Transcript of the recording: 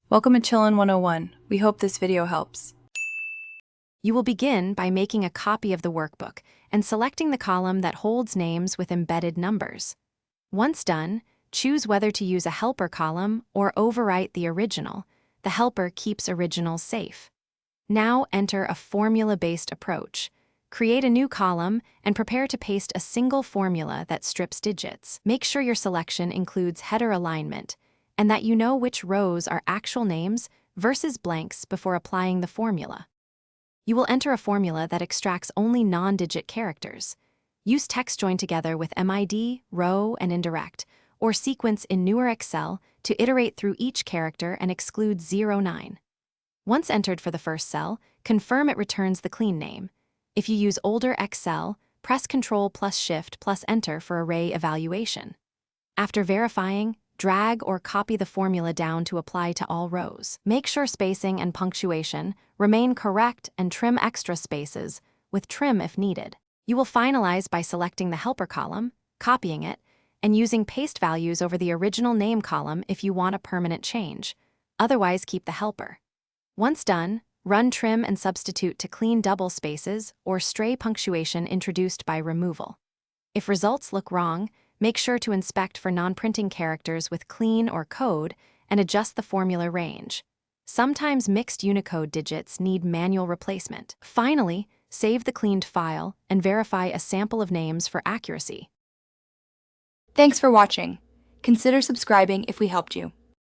Welcome to Chillin' 101. We hope this video helps. You will begin by making a copy of the workbook and selecting the column that holds names with embedded numbers. Once done, choose whether to use a helper column or overwrite the original. The helper keeps originals safe. Now enter a formula-based approach. Create a new column and prepare to paste a single formula that strips digits. Make sure your selection includes header alignment and that you know which rows are actual names versus blanks before applying the formula. You will enter a formula that extracts only non-digit characters. Use text joined together with MID, row, and indirect, or sequence in newer Excel to iterate through each character and exclude 09. Once entered for the first cell, confirm it returns the clean name. If you use older Excel, press Ctrl plus Shift plus Enter for array evaluation. After verifying, drag or copy the formula down to apply to all rows. Make sure spacing and punctuation remain correct and trim extra spaces, with trim if needed. You will finalize by selecting the helper column, copying it, and using paste values over the original name column if you want a permanent change. Otherwise, keep the helper. Once done, run trim and substitute to clean double spaces or stray punctuation introduced by removal. If results look wrong, make sure to inspect for non-printing characters with clean or code and adjust the formula range. Sometimes mixed Unicode digits need manual replacement. Finally, save the cleaned file and verify a sample of names for accuracy. Thanks for watching. Consider subscribing if we helped you.